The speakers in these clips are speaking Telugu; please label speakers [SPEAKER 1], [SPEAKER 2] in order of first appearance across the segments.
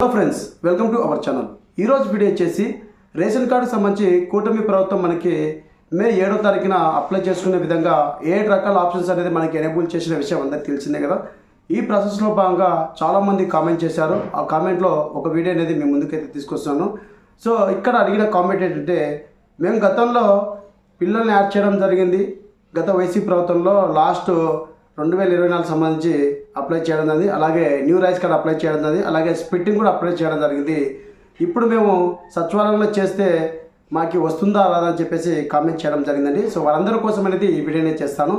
[SPEAKER 1] Hello friends, welcome to our channel. ఈరోజు వీడియో వచ్చేసి రేషన్ కార్డు సంబంధించి కూటమి ప్రభుత్వం మనకి మే 7వ తారీఖున అప్లై చేసుకునే విధంగా 7 రకాల ఆప్షన్స్ అనేది మనకి ఎనేబుల్ చేసిన విషయం అందరికీ తెలిసిందే కదా. ఈ ప్రాసెస్లో భాగంగా చాలామంది కామెంట్ చేశారు. ఆ కామెంట్లో ఒక వీడియో అనేది మీ ముందుకైతే తీసుకొస్తున్నాను. సో ఇక్కడ అడిగిన కామెంట్ ఏంటంటే, మేము గతంలో పిల్లల్ని యాడ్ చేయడం జరిగింది. గత వైసీపీ ప్రభుత్వంలో లాస్ట్ 2024 సంబంధించి అప్లై చేయడం జరిగింది. అలాగే న్యూ రైస్ కార్డ్ అప్లై చేయడం జరిగింది. అలాగే స్ప్లిట్టింగ్ కూడా అప్లై చేయడం జరిగింది. ఇప్పుడు మేము సచివాలయంలో చేస్తే మాకు వస్తుందా రాదా అని చెప్పేసి కామెంట్ చేయడం జరిగిందండి. సో వారందరి కోసం అనేది ఈ వీడియోని చేస్తాను.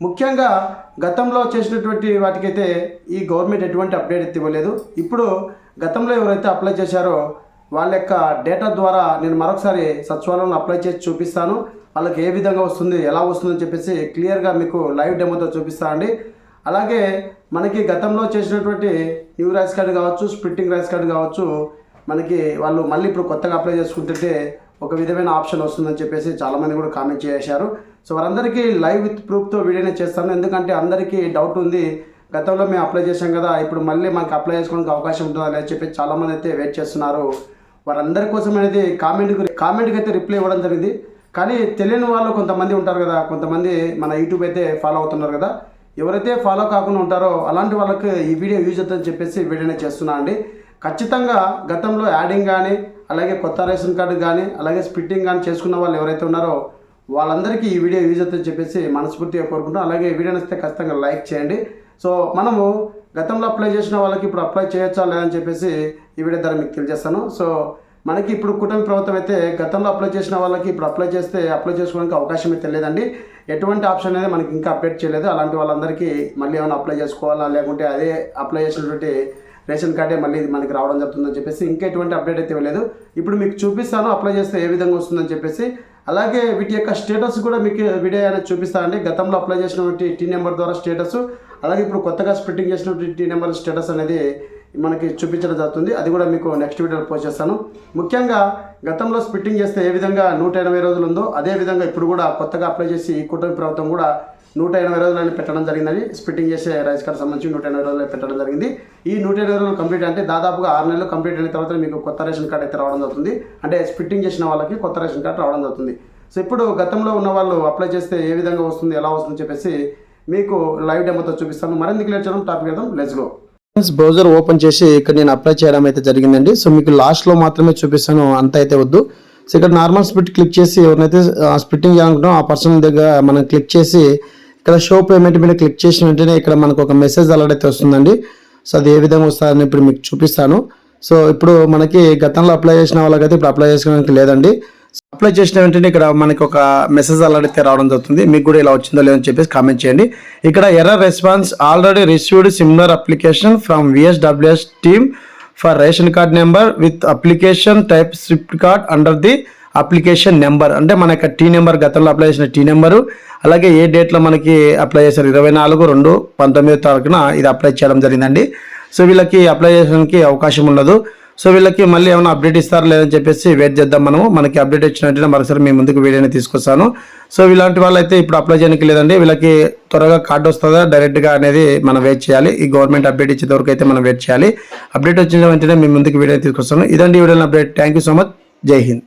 [SPEAKER 1] ముఖ్యంగా గతంలో చేసినటువంటి వాటికైతే ఈ గవర్నమెంట్ ఎటువంటి అప్డేట్ అయితే ఇవ్వలేదు. ఇప్పుడు గతంలో ఎవరైతే అప్లై చేశారో వాళ్ళ యొక్క డేటా ద్వారా నేను మరొకసారి సచివాలయంలో అప్లై చేసి చూపిస్తాను. వాళ్ళకి ఏ విధంగా వస్తుంది, ఎలా వస్తుందని చెప్పేసి క్లియర్గా మీకు లైవ్ డెమోతో చూపిస్తానండి. అలాగే మనకి గతంలో చేసినటువంటి న్యూ రైస్ కార్డు కావచ్చు, స్ప్లిట్టింగ్ రైస్ కార్డు కావచ్చు, మనకి వాళ్ళు మళ్ళీ ఇప్పుడు కొత్తగా అప్లై చేసుకుంటుంటే ఒక విధమైన ఆప్షన్ వస్తుందని చెప్పేసి చాలామంది కూడా కామెంట్ చేశారు. సో వారందరికీ లైవ్ విత్ ప్రూఫ్తో వీడియోనే చేస్తాను. ఎందుకంటే అందరికీ డౌట్ ఉంది, గతంలో మేము అప్లై చేసాం కదా, ఇప్పుడు మళ్ళీ మనకు అప్లై చేసుకోవడానికి అవకాశం ఉంటుందా అని చెప్పి చాలామంది అయితే వెయిట్ చేస్తున్నారు. వారందరి కోసం అనేది కామెంట్కి అయితే రిప్లై ఇవ్వడం జరిగింది. కానీ తెలియని వాళ్ళు కొంతమంది ఉంటారు కదా, కొంతమంది మన యూట్యూబ్ అయితే ఫాలో అవుతున్నారు కదా. ఎవరైతే ఫాలో కాకుండా ఉంటారో అలాంటి వాళ్ళకి ఈ వీడియో యూజ్ అవుతుందని చెప్పేసి వీడియోనే చేస్తున్నా అండి. ఖచ్చితంగా గతంలో యాడింగ్ కానీ, అలాగే కొత్త రేషన్ కార్డు కానీ, అలాగే స్ప్లిట్టింగ్ కానీ చేసుకున్న వాళ్ళు ఎవరైతే ఉన్నారో వాళ్ళందరికీ ఈ వీడియో యూజ్ అవుతుందని చెప్పేసి మనస్ఫూర్తిగా కోరుకుంటాం. అలాగే వీడియో నచ్చితే ఖచ్చితంగా లైక్ చేయండి. సో మనము గతంలో అప్లై చేసిన వాళ్ళకి ఇప్పుడు అప్లై చేయొచ్చా లేదని చెప్పేసి ఈ వీడియో ద్వారా మీకు తెలియజేస్తాను. సో మనకి ఇప్పుడు కూటమి ప్రభుత్వం అయితే గతంలో అప్లై చేసిన వాళ్ళకి ఇప్పుడు అప్లై చేసుకోవడానికి అవకాశం అయితే లేదండి. ఎటువంటి ఆప్షన్ అనేది మనకి ఇంకా అప్డేట్ చేయలేదు. అలాంటి వాళ్ళందరికీ మళ్ళీ ఏమైనా అప్లై చేసుకోవాలా, లేకుంటే అదే అప్లై చేసినటువంటి రేషన్ కార్డే మళ్ళీ మనకి రావడం జరుగుతుందని చెప్పేసి ఇంకా ఎటువంటి అప్డేట్ అయితే ఇవ్వలేదు. ఇప్పుడు మీకు చూపిస్తాను అప్లై చేస్తే ఏ విధంగా వస్తుందని చెప్పేసి. అలాగే వీటి యొక్క స్టేటస్ కూడా మీకు వీడియో అనేది చూపిస్తానండి. గతంలో అప్లై చేసినటువంటి టీ నెంబర్ ద్వారా స్టేటస్, అలాగే ఇప్పుడు కొత్తగా స్ప్లిట్టింగ్ చేసినటువంటి టీ నెంబర్ స్టేటస్ అనేది మనకి చూపించడం జరుగుతుంది. అది కూడా మీకు నెక్స్ట్ వీడియోలో పోస్ట్ చేస్తాను. ముఖ్యంగా గతంలో స్ప్లిట్టింగ్ చేస్తే ఏ విధంగా 180 రోజులు ఉందో అదే విధంగా ఇప్పుడు కూడా కొత్తగా అప్లై చేసి కూటమి ప్రభుత్వం కూడా 180 రోజులని పెట్టడం జరిగిందని. స్ప్లిట్టింగ్ చేసే రైస్ కార్డు సంబంధించి 180 రోజులు పెట్టడం జరిగింది. ఈ 180 రోజులు కంప్లీట్ అంటే దాదాపుగా 6 నెలలు కంప్లీట్ అయిన తర్వాత మీకు కొత్త రేషన్ కార్డు అయితే రావడం జరుగుతుంది. అంటే స్ప్లిట్టింగ్ చేసిన వాళ్ళకి కొత్త రేషన్ కార్డు రావడం జరుగుతుంది. సో ఇప్పుడు గతంలో ఉన్న వాళ్ళు అప్లై చేస్తే ఏ విధంగా వస్తుంది, ఎలా వస్తుందని చెప్పేసి మీకు లైవ్ డెమోతో చూపిస్తాను. మరింత క్లియర్ చేయడం టాపిక్ చేద్దాం. Let's go. బ్రౌజర్ ఓపెన్ చేసి ఇక్కడ నేను అప్లై చేయడం అయితే జరిగిందండి. సో మీకు లాస్ట్లో మాత్రమే చూపిస్తాను, అంత అయితే వద్దు. సో ఇక్కడ నార్మల్ స్ప్లిట్ క్లిక్ చేసి ఎవరినైతే స్ప్లిట్టింగ్ చేయాలనుకుంటామో ఆ పర్సన్ దగ్గర మనం క్లిక్ చేసి ఇక్కడ షో పేమెంట్ మీద క్లిక్ చేసిన వెంటనే ఇక్కడ మనకు ఒక మెసేజ్ అలర్ట్ అయితే వస్తుందండి. సో అది ఏ విధంగా వస్తుందని ఇప్పుడు మీకు చూపిస్తాను. సో ఇప్పుడు మనకి గతంలో అప్లై చేసిన వాళ్ళకైతే ఇప్పుడు అప్లై చేసుకోవడానికి లేదండి. అప్లై చేసిన వెంటనే ఇక్కడ మనకి ఒక మెసేజ్ అలర్ట్ అయితే రావడం జరుగుతుంది. మీకు కూడా ఇలా వచ్చిందో లేదని చెప్పేసి కామెంట్ చేయండి. ఇక్కడ error response already received similar application from VSWS team for ration card number with application type Swift card under the application number. అంటే మన యొక్క టీ నెంబర్, గతంలో అప్లై చేసిన టీ నెంబరు, అలాగే ఏ డేట్లో మనకి అప్లై చేశారు 24/2/19 తారీఖున ఇది అప్లై చేయడం జరిగిందండి. సో వీళ్ళకి అప్లై చేయడానికి అవకాశం ఉండదు. సో వీళ్ళకి మళ్ళీ ఏమైనా అప్డేట్ ఇస్తారా లేదని చెప్పేసి వెయిట్ చేద్దాం. మనకి అప్డేట్ ఇచ్చినట్టు మరోసారి మీ ముందుకు వీడియోని తీసుకొస్తాను. సో ఇలాంటి వాళ్ళైతే ఇప్పుడు అప్లై చేయడానికి లేదండి. వీళ్ళకి త్వరగా కార్డు వస్తుందా డైరెక్ట్గా అనేది మనం వెయిట్ చేయాలి. ఈ గవర్నమెంట్ అప్డేట్ ఇచ్చే వరకు అయితే మనం వెయిట్ చేయాలి. అప్డేట్ వచ్చిన వెంటనే మీ ముందుకు వీడియోని తీసుకొస్తాను. ఇదండి వీడియోని update. Thank you so much. జై హింద్.